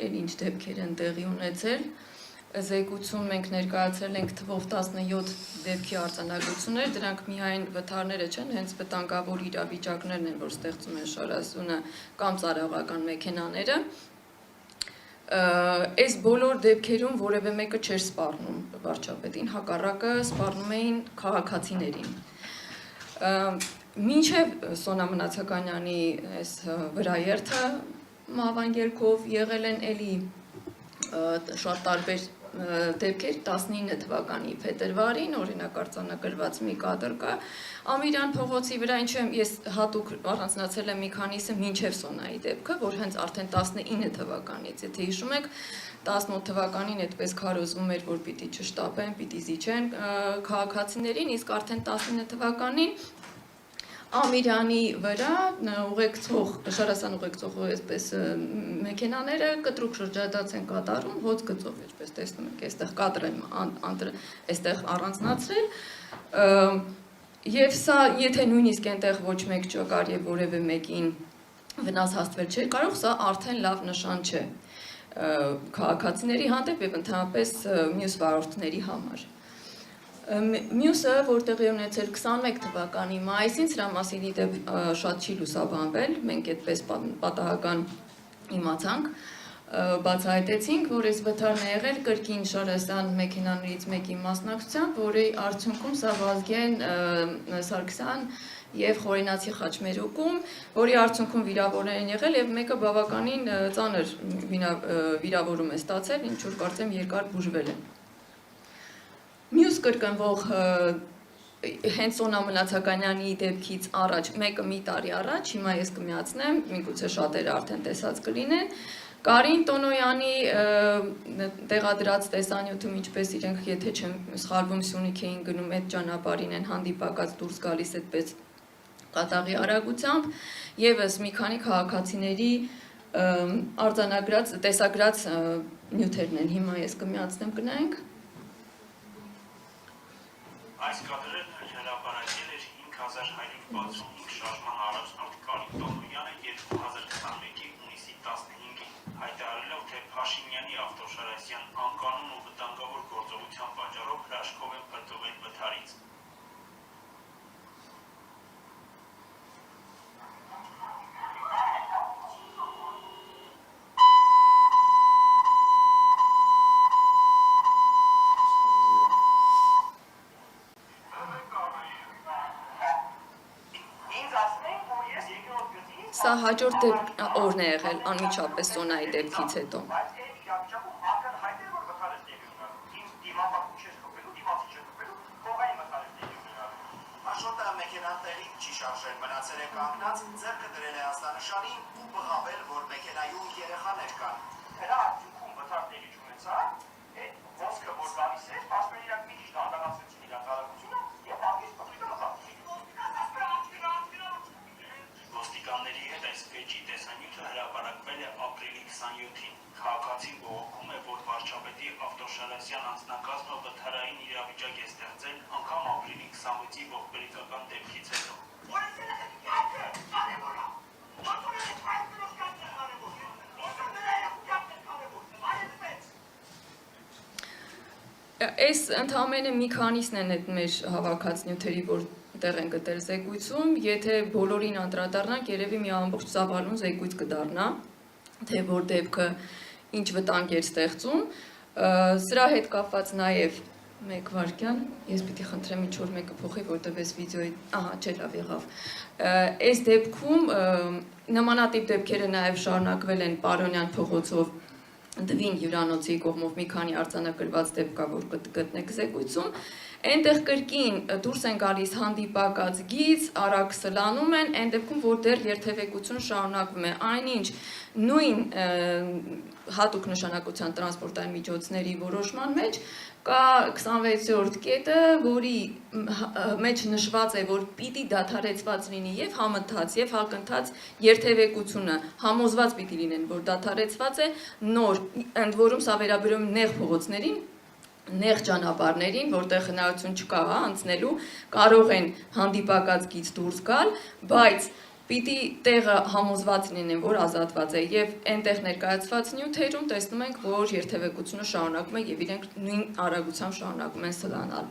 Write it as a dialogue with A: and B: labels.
A: տարիներին ինչ դեպքեր են տեղի ունեցել։ Զեկույցում մենք ներկայացրել ենք թվով 17 դեպքի արձանագրություններ, դրանք միայն վթարները չեն, հենց վտանգավոր իրավիճակներն են, որ ստեղծում են շարասյունը կամ ծառայողական մեքենաները։ Այս բոլոր դեպքերում որևէ մեկը չէր սպառնում վարչապետին, հակառակը սպառնում էին քաղաքացիներին։ Մինչև Սոնա Մնացականյանի այս վրաերթը մահվան եղել են էլի շատ տարբեր դեպքեր 19 թվականի փետրվարին, օրինակ արձանագրված մի կադր կա Ամիրյան փողոցի վրա, ինչու ես հատուկ առանձնացել եմ մի քանիսը մինչև Սոնայի դեպքը, որ հենց արդեն 19 թվականից, եթե հիշում եք, 18 թվականին այդպես քարոզվում էր, որ պիտի չշտապեն, պիտի զիջեն քաղաքացիներին, իսկ արդեն 19 թվականին Ամիրյանի վրա շարասան ուղեկցող այսպես մեքենաները կտրուկ շրջադարձ են կատարում, հոծ գծով, ինչպես տեսնում եք, այստեղ կադր եմ այստեղ առանձնացրել, եւ սա, եթե նույնիսկ այնտեղ ոչ մեկ չկար եւ որևէ մեկին վնաս հասցվել չէր կարող, սա արդեն լավ նշան չէ քաղաքացիների հանդեպ եւ ընդհանրապես մյուս վարորդների համար։ Մյուսը, որ տեղի ունեցել 21 թվականի մայիսին, սրա մասին իդեպ շատ չի լուսաբանվել, մենք այդպես պատահական իմացանք, բացահայտեցինք, որ այս վթարն է եղել կրկին շարասյան մեքենաներից մեկի մասնակցությամբ, որի արդյունքում Սավազգեն Սարգսյան եւ Խորենացի խաչմերուկում, որի արդյունքում վիրավորներ են եղել եւ մեկը բավականին ծանր վիրավորում է ստացել, ինչ որ կարծեմ երկար բուժվել են։ Մյուս կրկնվող հենց Սոնա Մնացականյանի դեպքից առաջ, մեկը մի տարի առաջ, հիմա ես կմիացնեմ, միգուցե շատերը արդեն տեսած կլինեն, Կարին Տոնոյանի տեղադրած տեսանյութում, ինչպես իրենք, եթե չեմ սխալվում, Սյունիք էին գնում, այդ ճանապարհին են հանդիպակաց դուրս գալիս այդպես կատաղի արագությամբ, եւս մի քանի քաղաքացիների արձանագրած, տեսագրած նյութերն են, հիմա ես կմիացնեմ, կնայենք։
B: Այս կադրը հրապարակել էր 5165 շարժման առաջնորդ Կարին Տոնոյանը 2021-ի հունիսի 15-ին, հայտարարելով, թե Փաշինյանի ավտոշարասյան անկանոն ու վտանգավոր գործողության պատճառով հրաշքով են փրկվել վթարից։
A: Սա հաջորդ օրն է եղել անմիջապես Սոնայի դեպքից հետո։
C: Աշոտը մեքենան տեղից չի շարժել, մնացել է կանգնած, ձեռքը դրել է ազդանշանին ու բղավել, որ մեքենայում երեխաներ կան։
D: Դրա արդյունքում վթար տեղի չունեցավ, այդ ոսկը, որ գալիս էր, ասում են իրանք մի քիչ դանդաղացրեցին իրանք արագությունը եւ հանգիստ փոխիկը մտավ։
B: Ոստիկանների հետ այս վեճի տեսանյութը հրապարակվել է ապրիլի 27-ին։ Քաղաքացին բողոքում է, որ վարչապետի ավտոշարասյան անձնակազմը վթարային իրավիճակ է ստեղծել անգամ ապրիլի 26-ի ողբերգական դեպքից հետո։
A: Այս ընդամենը մի քանիսն են այդ մեր հավաքած նյութերի, որ տեղ են գտել զեկույցում, եթե բոլորին անդրադառնանք, երևի մի ամբողջ ծավալուն զեկույց կդառնա, թե որ դեպքը ինչ վտանգ էր ստեղծում, սրա հետ կապված նաև մեկ վարքյան, ես պիտի խնդրեմ ինչ-որ մեկը փոխի, որտև այս վիդեոյի, չէ, լավ եղավ, այս դեպքում նմանատիպ դեպքերը նաև շարունակվել են Պարոնյան փողոցով Դվին հյուրանոցի կողմով մի քանի արձանագրված դեպք կա, որ գտնեք զեկույցում, այնտեղ կրկին դուրս են գալիս հանդիպակաց գիծ, արագ սլանում են, այն դեպքում, որ դեռ երթևեկություն շարունակվում է, այնինչ նույն հատուկ նշանակության տրանսպորտային միջոցների որոշման մեջ կա 26-րդ կետը, որի մեջ նշված է, որ պիտի դադարեցված լինի եւ համընթաց եւ հակընթաց երթևեկությունը, համոզված պիտի լինեն, որ դադարեցված է նոր, ընդ որում սա վերաբերում նեղ փողոցներին, նեղ ճանապարհներին, որտեղ հնարավորություն չկա անցնելու, կարող են հանդիպակաց գիծ դուրս գալ, բայց Պիտի տեղը համոզված լինեն, որ ազատված է, եւ այնտեղ ներկայացված նյութերում տեսնում ենք, որ երթևեկությունը շարունակում է եւ իրենք նույն արագությամբ շարունակում են սլանալ։